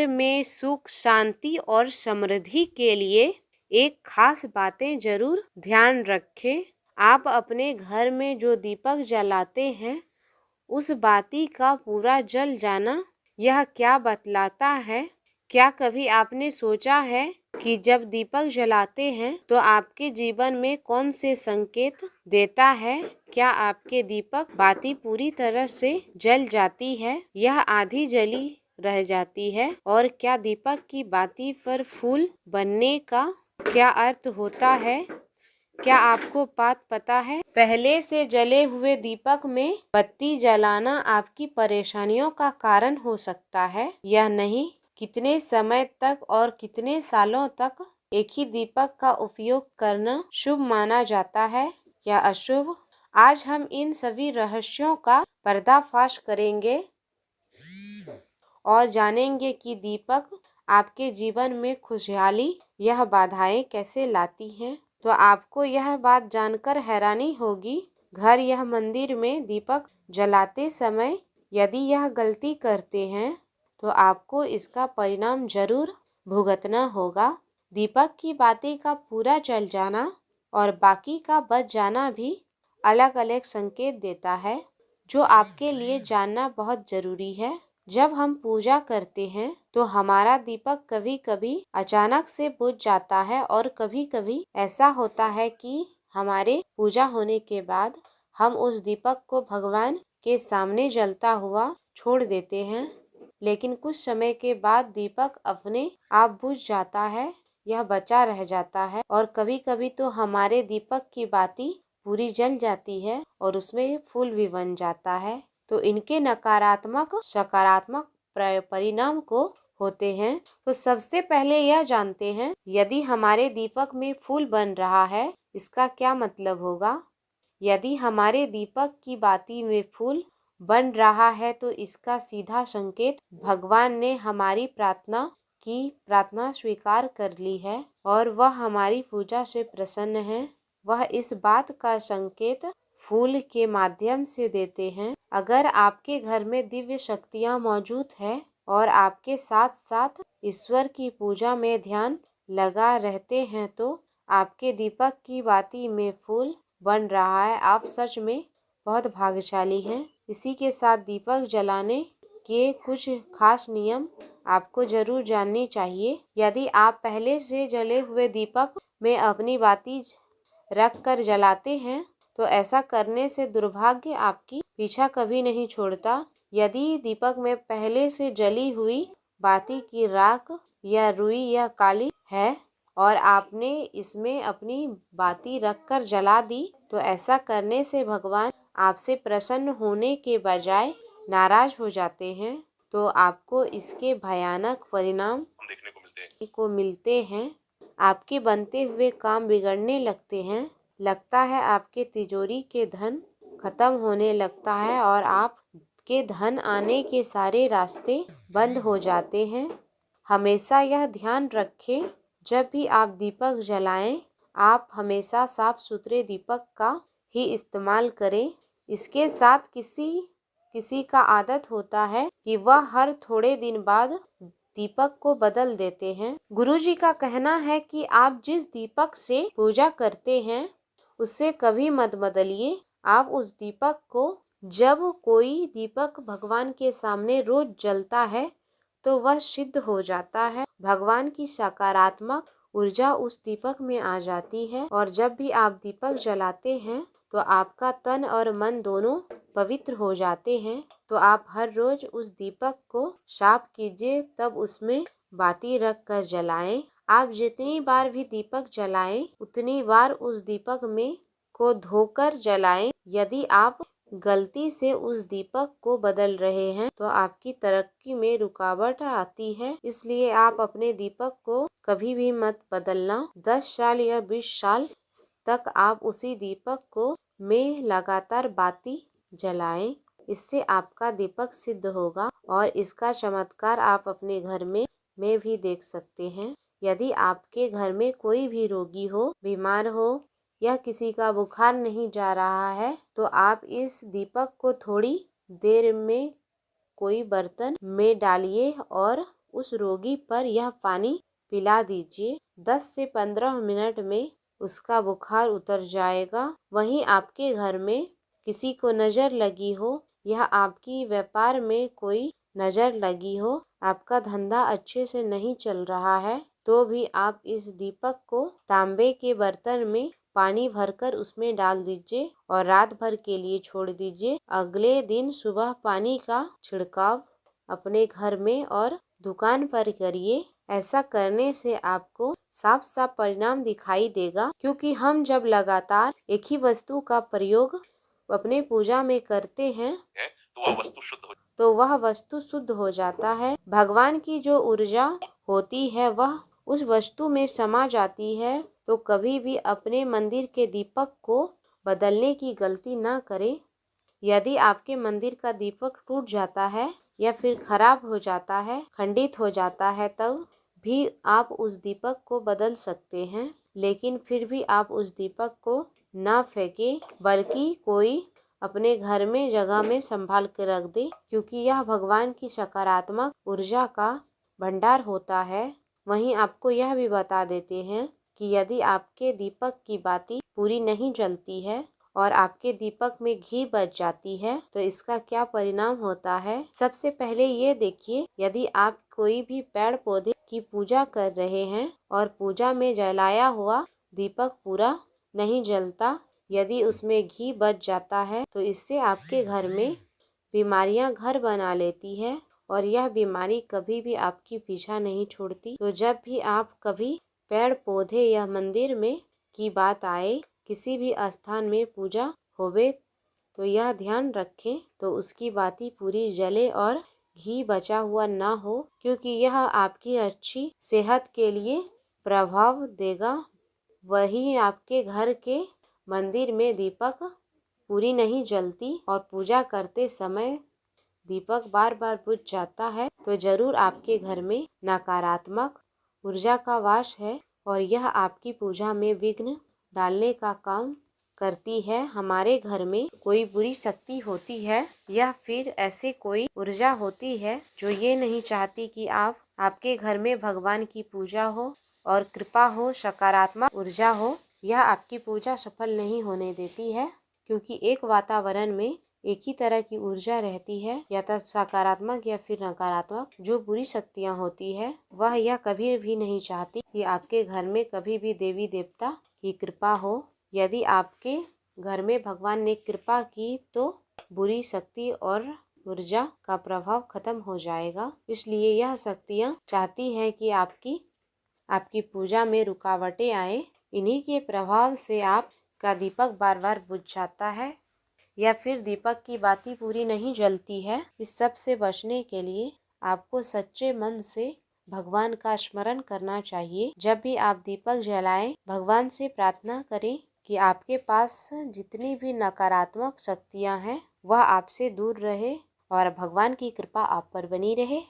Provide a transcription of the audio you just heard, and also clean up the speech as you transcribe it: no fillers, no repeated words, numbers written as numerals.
घर में सुख शांति और समृद्धि के लिए एक खास बातें जरूर ध्यान रखें। आप अपने घर में जो दीपक जलाते हैं उस बाती का पूरा जल जाना यह क्या बतलाता है? क्या कभी आपने सोचा है कि जब दीपक जलाते हैं तो आपके जीवन में कौन से संकेत देता है? क्या आपके दीपक बाती पूरी तरह से जल जाती है, यह आधी जली रह जाती है? और क्या दीपक की बाती पर फूल बनने का क्या अर्थ होता है? क्या आपको बात पता है? पहले से जले हुए दीपक में बत्ती जलाना आपकी परेशानियों का कारण हो सकता है या नहीं? कितने समय तक और कितने सालों तक एक ही दीपक का उपयोग करना शुभ माना जाता है या अशुभ? आज हम इन सभी रहस्यों का पर्दाफाश करेंगे और जानेंगे कि दीपक आपके जीवन में खुशहाली यह बाधाएं कैसे लाती हैं। तो आपको यह बात जानकर हैरानी होगी, घर या मंदिर में दीपक जलाते समय यदि यह गलती करते हैं तो आपको इसका परिणाम जरूर भुगतना होगा। दीपक की बाती का पूरा जल जाना और बाकी का बच जाना भी अलग अलग संकेत देता है, जो आपके लिए जानना बहुत जरूरी है। जब हम पूजा करते हैं तो हमारा दीपक कभी कभी अचानक से बुझ जाता है और कभी कभी ऐसा होता है कि हमारे पूजा होने के बाद हम उस दीपक को भगवान के सामने जलता हुआ छोड़ देते हैं, लेकिन कुछ समय के बाद दीपक अपने आप बुझ जाता है, यह बचा रह जाता है। और कभी कभी तो हमारे दीपक की बाती पूरी जल जाती है और उसमें फूल भी बन जाता है। तो इनके नकारात्मक सकारात्मक परिणाम को होते हैं। तो सबसे पहले यह जानते हैं, यदि हमारे दीपक में फूल बन रहा है इसका क्या मतलब होगा? यदि हमारे दीपक की बाती में फूल बन रहा है तो इसका सीधा संकेत भगवान ने हमारी प्रार्थना स्वीकार कर ली है और वह हमारी पूजा से प्रसन्न है। वह इस बात का संकेत फूल के माध्यम से देते हैं। अगर आपके घर में दिव्य शक्तियाँ मौजूद है और आपके साथ साथ ईश्वर की पूजा में ध्यान लगा रहते हैं तो आपके दीपक की बाती में फूल बन रहा है। आप सच में बहुत भाग्यशाली हैं। इसी के साथ दीपक जलाने के कुछ खास नियम आपको जरूर जाननी चाहिए। यदि आप पहले से जले हुए दीपक में अपनी बाती रख कर जलाते हैं तो ऐसा करने से दुर्भाग्य आपकी पीछा कभी नहीं छोड़ता। यदि दीपक में पहले से जली हुई बाती की राख या रुई या काली है और आपने इसमें अपनी बाती रखकर जला दी तो ऐसा करने से भगवान आपसे प्रसन्न होने के बजाय नाराज हो जाते हैं। तो आपको इसके भयानक परिणाम देखने को मिलते हैं। आपके बनते हुए काम बिगड़ने लगते हैं। लगता है आपके तिजोरी के धन खत्म होने लगता है और आपके धन आने के सारे रास्ते बंद हो जाते हैं। हमेशा यह ध्यान रखें, जब भी आप दीपक जलाएं, आप हमेशा साफ सुथरे दीपक का ही इस्तेमाल करें। इसके साथ किसी का आदत होता है कि वह हर थोड़े दिन बाद दीपक को बदल देते हैं। गुरुजी का कहना है कि आप जिस दीपक से पूजा करते हैं उससे कभी मत बदलिए। आप उस दीपक को, जब कोई दीपक भगवान के सामने रोज जलता है तो वह सिद्ध हो जाता है। भगवान की सकारात्मक ऊर्जा उस दीपक में आ जाती है और जब भी आप दीपक जलाते हैं तो आपका तन और मन दोनों पवित्र हो जाते हैं। तो आप हर रोज उस दीपक को साफ कीजिए, तब उसमें बाती रख कर जलाएं। आप जितनी बार भी दीपक जलाएं उतनी बार उस दीपक में को धोकर जलाएं। यदि आप गलती से उस दीपक को बदल रहे हैं तो आपकी तरक्की में रुकावट आती है। इसलिए आप अपने दीपक को कभी भी मत बदलना। 10 साल या 20 साल तक आप उसी दीपक को में लगातार बाती जलाएं। इससे आपका दीपक सिद्ध होगा और इसका चमत्कार आप अपने घर में भी देख सकते हैं। यदि आपके घर में कोई भी रोगी हो, बीमार हो या किसी का बुखार नहीं जा रहा है तो आप इस दीपक को थोड़ी देर में कोई बर्तन में डालिए और उस रोगी पर यह पानी पिला दीजिए। 10 से 15 मिनट में उसका बुखार उतर जाएगा। वहीं आपके घर में किसी को नज़र लगी हो या आपकी व्यापार में कोई नज़र लगी हो, आपका धंधा अच्छे से नहीं चल रहा है, तो भी आप इस दीपक को तांबे के बर्तन में पानी भरकर उसमें डाल दीजिए और रात भर के लिए छोड़ दीजिए। अगले दिन सुबह पानी का छिड़काव अपने घर में और दुकान पर करिए। ऐसा करने से आपको साफ साफ परिणाम दिखाई देगा, क्योंकि हम जब लगातार एक ही वस्तु का प्रयोग अपने पूजा में करते हैं तो वह वस्तु शुद्ध हो जाता है। भगवान की जो ऊर्जा होती है वह उस वस्तु में समा जाती है। तो कभी भी अपने मंदिर के दीपक को बदलने की गलती ना करें। यदि आपके मंदिर का दीपक टूट जाता है या फिर खराब हो जाता है, खंडित हो जाता है, तब भी आप उस दीपक को बदल सकते हैं। लेकिन फिर भी आप उस दीपक को ना फेंकें, बल्कि कोई अपने घर में जगह में संभाल के रख दे, क्योंकि यह भगवान की सकारात्मक ऊर्जा का भंडार होता है। वहीं आपको यह भी बता देते हैं कि यदि आपके दीपक की बाती पूरी नहीं जलती है और आपके दीपक में घी बच जाती है तो इसका क्या परिणाम होता है। सबसे पहले ये देखिए, यदि आप कोई भी पेड़ पौधे की पूजा कर रहे हैं और पूजा में जलाया हुआ दीपक पूरा नहीं जलता, यदि उसमें घी बच जाता है तो इससे आपके घर में बीमारियां घर बना लेती है और यह बीमारी कभी भी आपकी पीछा नहीं छोड़ती। तो जब भी आप कभी पेड़ पौधे या मंदिर में की बात आए, किसी भी स्थान में पूजा होवे, तो यह ध्यान रखें तो उसकी बाती पूरी जले और घी बचा हुआ ना हो, क्योंकि यह आपकी अच्छी सेहत के लिए प्रभाव देगा। वहीं आपके घर के मंदिर में दीपक पूरी नहीं जलती और पूजा करते समय दीपक बार बार बुझ जाता है, तो जरूर आपके घर में नकारात्मक ऊर्जा का वास है और यह आपकी पूजा में विघ्न डालने का काम करती है। हमारे घर में कोई बुरी शक्ति होती है या फिर ऐसे कोई ऊर्जा होती है जो ये नहीं चाहती कि आपके घर में भगवान की पूजा हो और कृपा हो, सकारात्मक ऊर्जा हो, यह आपकी पूजा सफल नहीं होने देती है। क्योंकि एक वातावरण में एक ही तरह की ऊर्जा रहती है, या तो सकारात्मक या फिर नकारात्मक। जो बुरी शक्तियाँ होती है वह यह कभी भी नहीं चाहती कि आपके घर में कभी भी देवी देवता की कृपा हो। यदि आपके घर में भगवान ने कृपा की तो बुरी शक्ति और ऊर्जा का प्रभाव खत्म हो जाएगा। इसलिए यह शक्तियाँ चाहती हैं कि आपकी पूजा में रुकावटें आए। इन्हीं के प्रभाव से आपका दीपक बार बार बुझ जाता है या फिर दीपक की बाती पूरी नहीं जलती है। इस सब से बचने के लिए आपको सच्चे मन से भगवान का स्मरण करना चाहिए। जब भी आप दीपक जलाएं, भगवान से प्रार्थना करें कि आपके पास जितनी भी नकारात्मक शक्तियां हैं वह आपसे दूर रहे और भगवान की कृपा आप पर बनी रहे।